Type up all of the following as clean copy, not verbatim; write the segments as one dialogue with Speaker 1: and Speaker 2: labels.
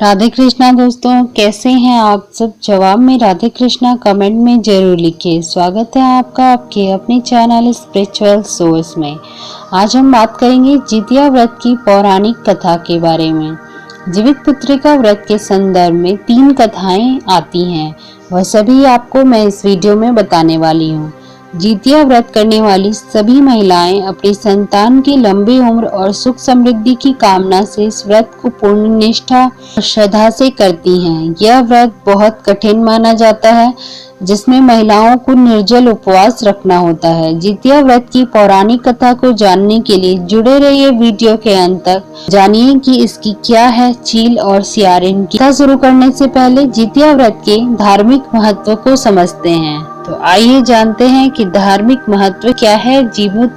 Speaker 1: राधे कृष्णा दोस्तों, कैसे हैं आप सब। जवाब में राधे कृष्णा कमेंट में जरूर लिखिए। स्वागत है आपका आपके अपने चैनल स्पिरिचुअल सोर्स में। आज हम बात करेंगे जितिया व्रत की पौराणिक कथा के बारे में। जीवित पुत्रिका व्रत के संदर्भ में 3 कथाएं आती हैं, वह सभी आपको मैं इस वीडियो में बताने वाली हूँ। जितिया व्रत करने वाली सभी महिलाएं अपनी संतान की लंबी उम्र और सुख समृद्धि की कामना से इस व्रत को पूर्ण निष्ठा और श्रद्धा से करती हैं। यह व्रत बहुत कठिन माना जाता है, जिसमें महिलाओं को निर्जल उपवास रखना होता है। जितिया व्रत की पौराणिक कथा को जानने के लिए जुड़े रहिए वीडियो के अंत तक। जानिए कि इसकी क्या है चील और सियारिन की। कथा शुरू करने से पहले जितिया व्रत के धार्मिक महत्व को समझते हैं। तो आइए जानते हैं कि धार्मिक महत्व क्या है जीमूत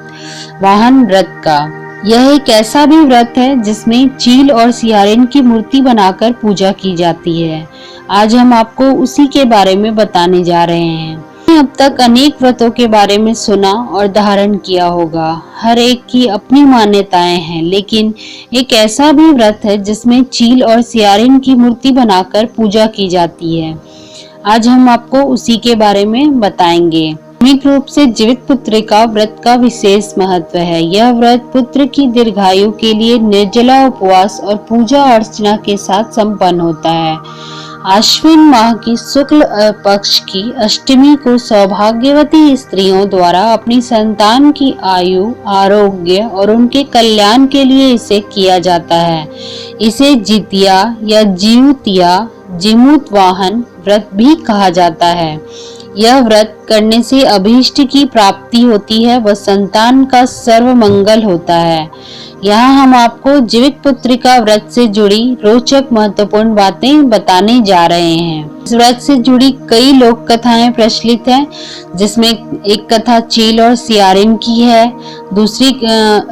Speaker 1: वाहन व्रत का। यह एक ऐसा भी व्रत है जिसमें चील और सियारिन की मूर्ति बनाकर पूजा की जाती है। आज हम आपको उसी के बारे में बताने जा रहे हैं। अब तक अनेक व्रतों के बारे में सुना और धारण किया होगा। हर एक की अपनी मान्यताएं हैं, लेकिन एक ऐसा भी व्रत है जिसमें चील और सियारिन की मूर्ति बनाकर पूजा की जाती है। आज हम आपको उसी के बारे में बताएंगे। धार्मिक रूप से जीवित पुत्रिका व्रत का विशेष महत्व है। यह व्रत पुत्र की दीर्घायु के लिए निर्जला उपवास और पूजा अर्चना के साथ संपन्न होता है। आश्विन माह की शुक्ल पक्ष की अष्टमी को सौभाग्यवती स्त्रियों द्वारा अपनी संतान की आयु, आरोग्य और उनके कल्याण के लिए इसे किया जाता है। इसे जितिया या जिमूत वाहन व्रत भी कहा जाता है। यह व्रत करने से अभीष्ट की प्राप्ति होती है व संतान का सर्व मंगल होता है। यहाँ हम आपको जीवित पुत्रिका व्रत से जुड़ी रोचक महत्वपूर्ण बातें बताने जा रहे हैं। इस व्रत से जुड़ी कई लोक कथाएं प्रचलित हैं, जिसमें एक कथा चील और सियारिन की है। दूसरी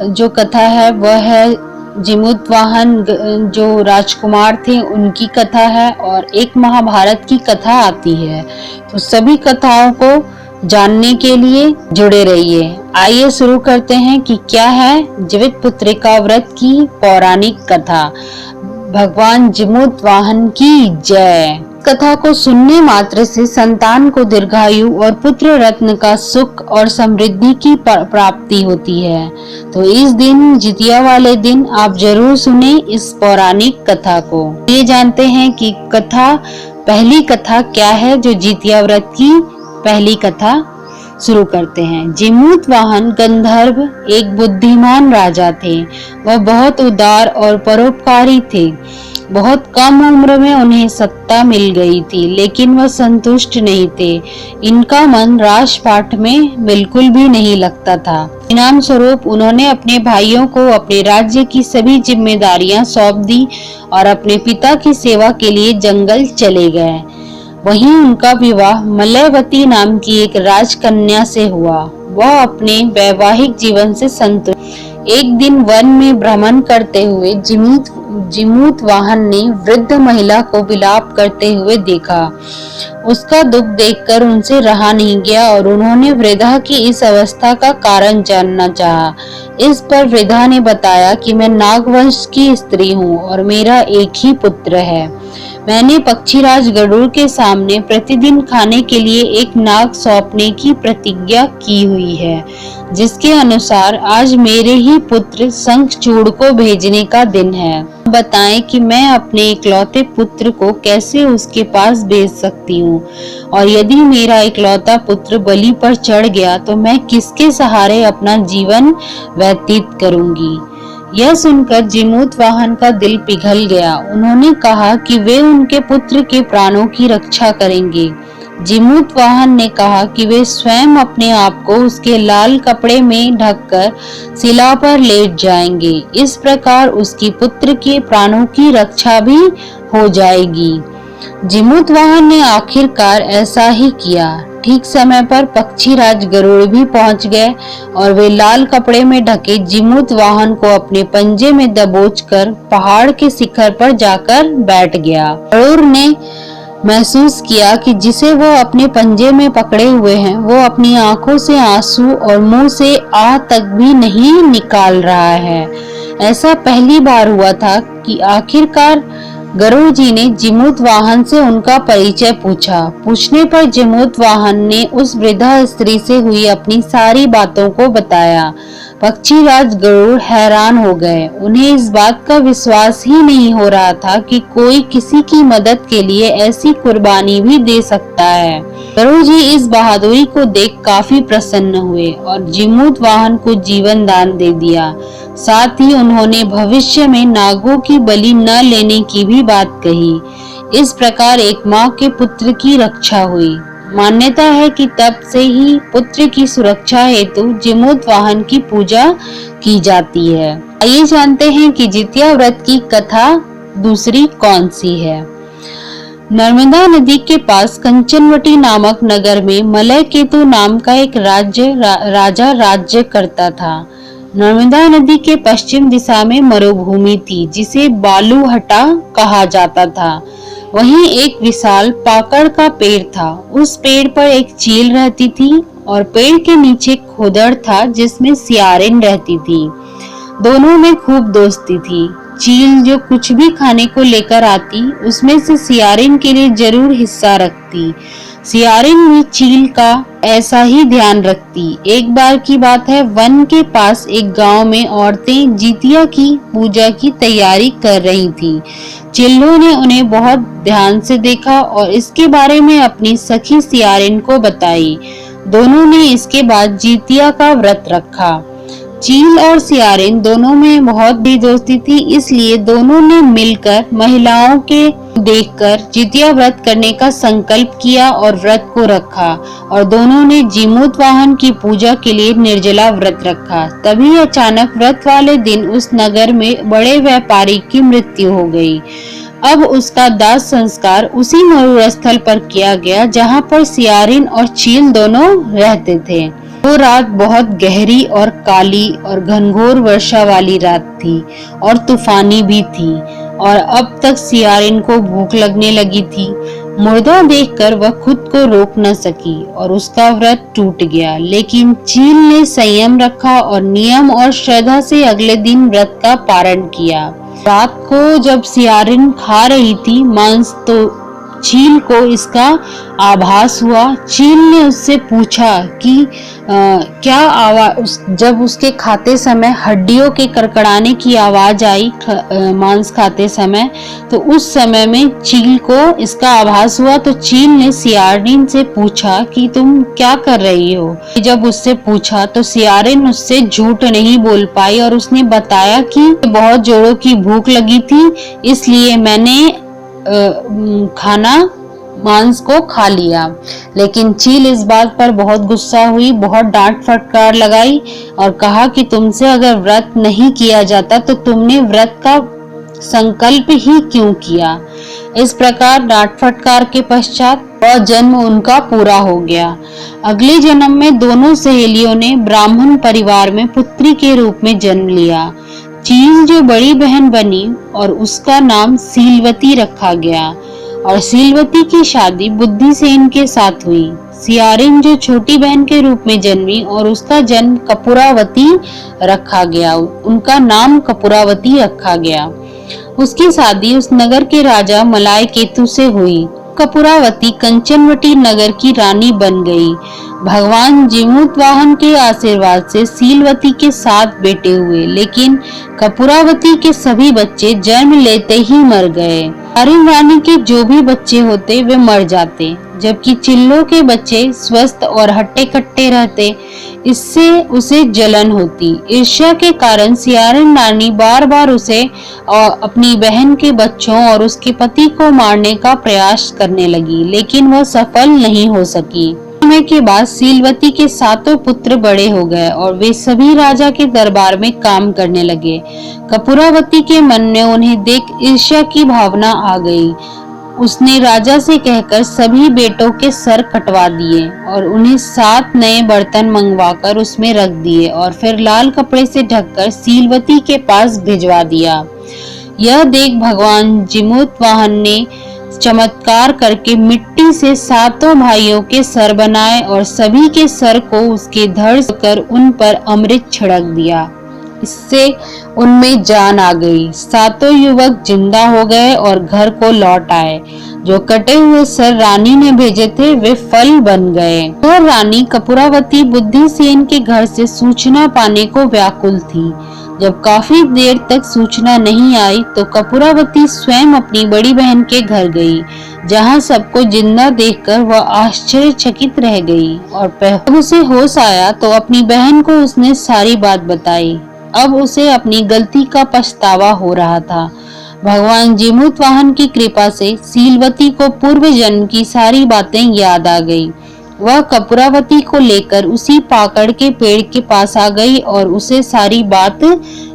Speaker 1: जो कथा है वह है जिमूत वाहन जो राजकुमार थे उनकी कथा है, और एक महाभारत की कथा आती है। तो सभी कथाओं को जानने के लिए जुड़े रहिए। आइए शुरू करते हैं कि क्या है जीवित पुत्रिका व्रत की पौराणिक कथा। भगवान जिमूत वाहन की जय। कथा को सुनने मात्र से संतान को दीर्घायु और पुत्र रत्न का सुख और समृद्धि की प्राप्ति होती है। तो इस दिन जितिया वाले दिन आप जरूर सुने इस पौराणिक कथा को। ये जानते हैं कि पहली कथा क्या है। जो जितिया व्रत की पहली कथा शुरू करते हैं। जिमूत वाहन गंधर्व एक बुद्धिमान राजा थे। वह बहुत उदार और परोपकारी थे। बहुत कम उम्र में उन्हें सत्ता मिल गई थी, लेकिन वह संतुष्ट नहीं थे। इनका मन राजपाट में बिल्कुल भी नहीं लगता था। इनाम स्वरूप उन्होंने अपने भाइयों को अपने राज्य की सभी जिम्मेदारियां सौंप दी और अपने पिता की सेवा के लिए जंगल चले गए। वहीं उनका विवाह मलयवती नाम की एक राजकन्या से हुआ। वह अपने वैवाहिक जीवन से संतुष्ट। एक दिन वन में भ्रमण करते हुए जिमूत वाहन ने वृद्ध महिला को विलाप करते हुए देखा। उसका दुख देखकर उनसे रहा नहीं गया और उन्होंने वृद्धा की इस अवस्था का कारण जानना चाहा। इस पर वृद्धा ने बताया कि मैं नागवंश की स्त्री हूँ और मेरा एक ही पुत्र है। मैंने पक्षीराज गरुड़ के सामने प्रतिदिन खाने के लिए एक नाग सौंपने की प्रतिज्ञा की हुई है, जिसके अनुसार आज मेरे ही पुत्र शंखचूड़ को भेजने का दिन है। बताएं कि मैं अपने इकलौते पुत्र को कैसे उसके पास भेज सकती हूँ, और यदि मेरा इकलौता पुत्र बलि पर चढ़ गया तो मैं किसके सहारे अपना जीवन व्यतीत करूंगी। यह सुनकर जिमूत वाहन का दिल पिघल गया। उन्होंने कहा कि वे उनके पुत्र के प्राणों की रक्षा करेंगे। जिमूत वाहन ने कहा कि वे स्वयं अपने आप को उसके लाल कपड़े में ढककर शिला पर लेट जाएंगे। इस प्रकार उसकी पुत्र के प्राणों की रक्षा भी हो जाएगी। जिमूत वाहन ने आखिरकार ऐसा ही किया। ठीक समय पर पक्षीराज गरुड़ भी पहुंच गए और वे लाल कपड़े में ढके जिमूत वाहन को अपने पंजे में दबोचकर पहाड़ के शिखर पर जाकर बैठ गया। गरुड़ ने महसूस किया कि जिसे वो अपने पंजे में पकड़े हुए हैं वो अपनी आंखों से आंसू और मुंह से आह तक भी नहीं निकाल रहा है। ऐसा पहली बार हुआ था कि आखिरकार गरुड़ जी ने जिमूतवाहन से उनका परिचय पूछा। पूछने पर जिमूतवाहन ने उस वृद्धा स्त्री से हुई अपनी सारी बातों को बताया। पक्षीराज गरुड़ हैरान हो गए। उन्हें इस बात का विश्वास ही नहीं हो रहा था कि कोई किसी की मदद के लिए ऐसी कुर्बानी भी दे सकता है। गरुड़ जी इस बहादुरी को देख काफी प्रसन्न हुए और जिमूतवाहन को जीवन दान दे दिया। साथ ही उन्होंने भविष्य में नागों की बलि न लेने की भी बात कही। इस प्रकार एक माँ के पुत्र की रक्षा हुई। मान्यता है कि तब से ही पुत्र की सुरक्षा हेतु जिमूतवाहन की पूजा की जाती है। आइए जानते हैं कि जितिया व्रत की कथा दूसरी कौन सी है। नर्मदा नदी के पास कंचनवटी नामक नगर में मलय केतु नाम का एक राजा राज्य करता था। नर्मदा नदी के पश्चिम दिशा में मरुभूमि थी जिसे बालूहटा कहा जाता था। वहीं एक विशाल पाकड़ का पेड़ था। उस पेड़ पर एक चील रहती थी और पेड़ के नीचे खोदड़ था जिसमें सियारिन रहती थी। दोनों में खूब दोस्ती थी। चील जो कुछ भी खाने को लेकर आती उसमें से सियारिन के लिए जरूर हिस्सा रखती। सियारिन भी चील का ऐसा ही ध्यान रखती। एक बार की बात है, वन के पास एक गांव में औरतें जितिया की पूजा की तैयारी कर रही थी। चिल्लों ने उन्हें बहुत ध्यान से देखा और इसके बारे में अपनी सखी सियारिन को बताई। दोनों ने इसके बाद जितिया का व्रत रखा। चील और सियारिन दोनों में बहुत भी दोस्ती थी, इसलिए दोनों ने मिलकर महिलाओं के देखकर जितिया व्रत करने का संकल्प किया और व्रत को रखा और दोनों ने जिमूतवाहन की पूजा के लिए निर्जला व्रत रखा। तभी अचानक व्रत वाले दिन उस नगर में बड़े व्यापारी की मृत्यु हो गई। अब उसका दाह संस्कार उसी मरुस्थल स्थल पर किया गया जहाँ पर सियारिन और चील दोनों रहते थे। वो रात बहुत गहरी और काली और घनघोर वर्षा वाली रात थी और तूफानी भी थी और अब तक सियारिन को भूख लगने लगी थी। मुर्दा देखकर वह खुद को रोक न सकी और उसका व्रत टूट गया, लेकिन चील ने संयम रखा और नियम और श्रद्धा से अगले दिन व्रत का पारण किया। रात को जब सियारिन खा रही थी मांस तो चील को इसका आभास हुआ। चील ने उससे पूछा कि क्या आवाज, जब उसके खाते समय हड्डियों के कड़कड़ाने की आवाज आई मांस खाते समय, तो उस समय में चील को इसका आभास हुआ। तो चील ने सियारिन से पूछा कि तुम क्या कर रही हो। जब उससे पूछा तो सियारिन उससे झूठ नहीं बोल पाई और उसने बताया कि बहुत जोरों की भूख लगी थी, इसलिए मैंने खाना मांस को खा लिया। लेकिन चील इस बात पर बहुत गुस्सा हुई, बहुत डांट फटकार लगाई और कहा कि तुमसे अगर व्रत नहीं किया जाता तो तुमने व्रत का संकल्प ही क्यों किया। इस प्रकार डांट फटकार के पश्चात वह जन्म उनका पूरा हो गया। अगले जन्म में दोनों सहेलियों ने ब्राह्मण परिवार में पुत्री के रूप में जन्म लिया। चील जो बड़ी बहन बनी और उसका नाम सीलवती रखा गया और सीलवती की शादी बुद्धिसेन के साथ हुई। सियारिन जो छोटी बहन के रूप में जन्मी और उसका जन्म कपूरावती रखा गया, उनका नाम कपूरावती रखा गया। उसकी शादी उस नगर के राजा मलय केतु से हुई। कपूरावती कंचनवटी नगर की रानी बन गई। भगवान जिमूतवाहन के आशीर्वाद से सीलवती के 7 बेटे हुए, लेकिन कपूरावती के सभी बच्चे जन्म लेते ही मर गए। सियारिन रानी के जो भी बच्चे होते वे मर जाते, जबकि चिल्लों के बच्चे स्वस्थ और हट्टे कट्टे रहते। इससे उसे जलन होती। ईर्ष्या के कारण सियारिन रानी बार बार उसे और अपनी बहन के बच्चों और उसके पति को मारने का प्रयास करने लगी, लेकिन वह सफल नहीं हो सकी। समय के बाद सीलवती के 7 पुत्र बड़े हो गए और वे सभी राजा के दरबार में काम करने लगे। कपूरावती के मन में उन्हें देख ईर्ष्या की भावना आ गई। उसने राजा से कहकर सभी बेटों के सर कटवा दिए और उन्हें 7 नए बर्तन मंगवाकर उसमें रख दिए और फिर लाल कपड़े से ढककर सीलवती के पास भिजवा दिया। यह देख भगवान जिमूतवाहन ने चमत्कार करके मिट्टी से 7 भाइयों के सर बनाए और सभी के सर को उसके धड़ कर उन पर अमृत छिड़क दिया। इससे उनमें जान आ गई। सातों युवक जिंदा हो गए और घर को लौट आए। जो कटे हुए सर रानी ने भेजे थे वे फल बन गए। और रानी कपूरावती बुद्धिसेन के घर से सूचना पाने को व्याकुल थी। जब काफी देर तक सूचना नहीं आई तो कपूरावती स्वयं अपनी बड़ी बहन के घर गई, जहां सबको जिंदा देखकर वह आश्चर्यचकित रह गई। और जब उसे होश आया तो अपनी बहन को उसने सारी बात बताई। अब उसे अपनी गलती का पछतावा हो रहा था। भगवान जीमूतवाहन की कृपा से सीलवती को पूर्व जन्म की सारी बातें याद आ गई। वह कपूरावती को लेकर उसी पाकड़ के पेड़ के पास आ गई और उसे सारी बात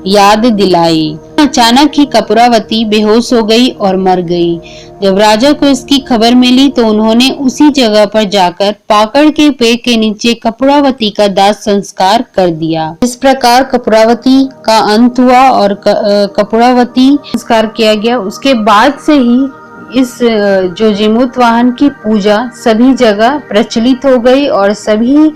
Speaker 1: याद दिलाई। अचानक ही कपूरावती बेहोश हो गई और मर गई। जब राजा को इसकी खबर मिली तो उन्होंने उसी जगह पर जाकर पाकड़ के पेड़ के नीचे कपूरावती का दाह संस्कार कर दिया। इस प्रकार कपूरावती का अंत हुआ और कपूरावती संस्कार किया गया। उसके बाद से ही इस जो जीमूतवाहन की पूजा सभी जगह प्रचलित हो गई और सभी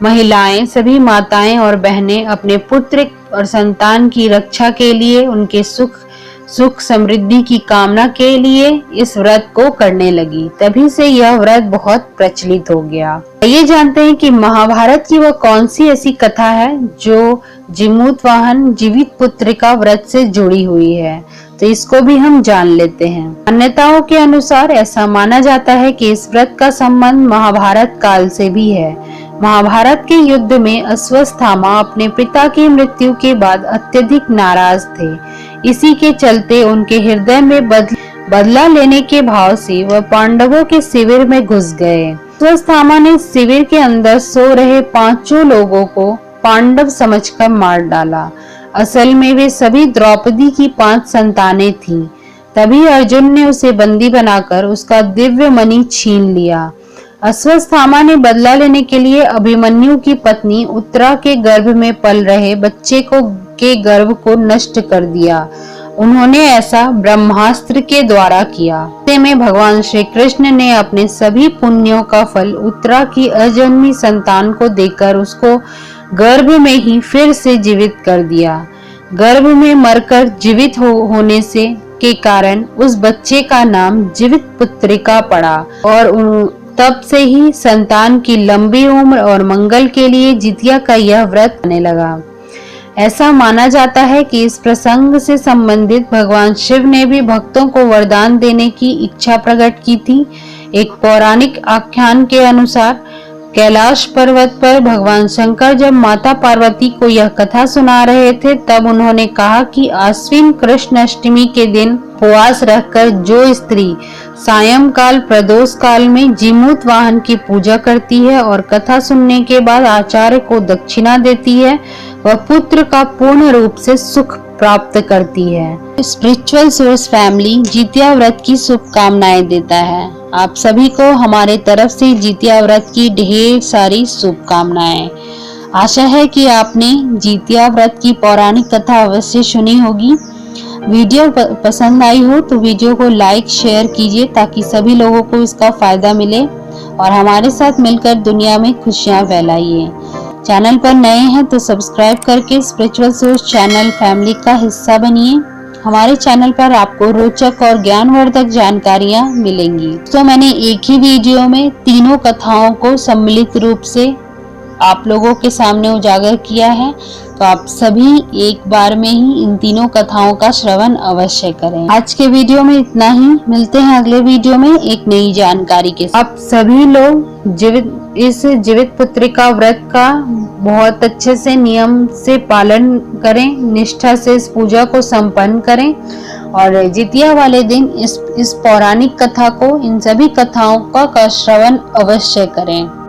Speaker 1: महिलाएं, सभी माताएं और बहनें अपने पुत्र और संतान की रक्षा के लिए, उनके सुख समृद्धि की कामना के लिए इस व्रत को करने लगी। तभी से यह व्रत बहुत प्रचलित हो गया। ये जानते हैं कि महाभारत की वह कौन सी ऐसी कथा है जो जीमूतवाहन जीवित पुत्र का व्रत से जुड़ी हुई है, तो इसको भी हम जान लेते हैं। मान्यताओं के अनुसार ऐसा माना जाता है कि इस व्रत का संबंध महाभारत काल से भी है। महाभारत के युद्ध में अश्वत्थामा अपने पिता की मृत्यु के बाद अत्यधिक नाराज थे। इसी के चलते उनके हृदय में बदला लेने के भाव से वह पांडवों के शिविर में घुस गए। अश्वत्थामा ने शिविर के अंदर सो रहे 5 लोगों को पांडव समझकर मार डाला। असल में वे सभी द्रौपदी की 5 संतानें थीं। तभी अर्जुन ने उसे बंदी बनाकर उसका दिव्य मणि छीन लिया। अश्वत्थामा ने बदला लेने के लिए अभिमन्यु की पत्नी उत्तरा के गर्भ में पल रहे बच्चे के गर्भ को नष्ट कर दिया। उन्होंने ऐसा ब्रह्मास्त्र के द्वारा किया। ऐसे में भगवान श्री कृष्ण ने अपने सभी पुण्यों का फल उत्तरा की अजन्मी संतान को देकर उसको गर्भ में ही फिर से जीवित कर दिया। गर्भ में मरकर जीवित होने से के कारण उस बच्चे का नाम जीवित पुत्रिका पड़ा और तब से ही संतान की लंबी उम्र और मंगल के लिए जितिया का यह व्रत आने लगा। ऐसा माना जाता है कि इस प्रसंग से संबंधित भगवान शिव ने भी भक्तों को वरदान देने की इच्छा प्रकट की थी। एक पौराणिक आख्यान के अनुसार कैलाश पर्वत पर भगवान शंकर जब माता पार्वती को यह कथा सुना रहे थे तब उन्होंने कहा कि आश्विन कृष्ण अष्टमी के दिन उपवास रखकर जो स्त्री सायंकाल प्रदोष काल में जीमूतवाहन की पूजा करती है और कथा सुनने के बाद आचार्य को दक्षिणा देती है, वह पुत्र का पूर्ण रूप से सुख प्राप्त करती है। स्पिरिचुअल सोर्स फैमिली जितिया व्रत की शुभकामनाएं देता है। आप सभी को हमारे तरफ से जितिया व्रत की ढेर सारी शुभकामनाएं। आशा है कि आपने जितिया व्रत की पौराणिक कथा अवश्य सुनी होगी। वीडियो पसंद आई हो तो वीडियो को लाइक शेयर कीजिए ताकि सभी लोगों को इसका फायदा मिले और हमारे साथ मिलकर दुनिया में खुशियां फैलाइए। चैनल पर नए हैं तो सब्सक्राइब करके स्पिरिचुअल सोर्स चैनल फैमिली का हिस्सा बनिए। हमारे चैनल पर आपको रोचक और ज्ञानवर्धक जानकारियां मिलेंगी। तो मैंने एक ही वीडियो में तीनों कथाओं को सम्मिलित रूप से आप लोगों के सामने उजागर किया है, तो आप सभी एक बार में ही इन तीनों कथाओं का श्रवण अवश्य करें। आज के वीडियो में इतना ही। मिलते हैं अगले वीडियो में एक नई जानकारी के साथ। आप सभी लोग इस जीवित पुत्रिका व्रत का बहुत अच्छे से नियम से पालन करें, निष्ठा से इस पूजा को संपन्न करें और जितिया वाले दिन इस पौराणिक कथा को, इन सभी कथाओं का श्रवण अवश्य करें।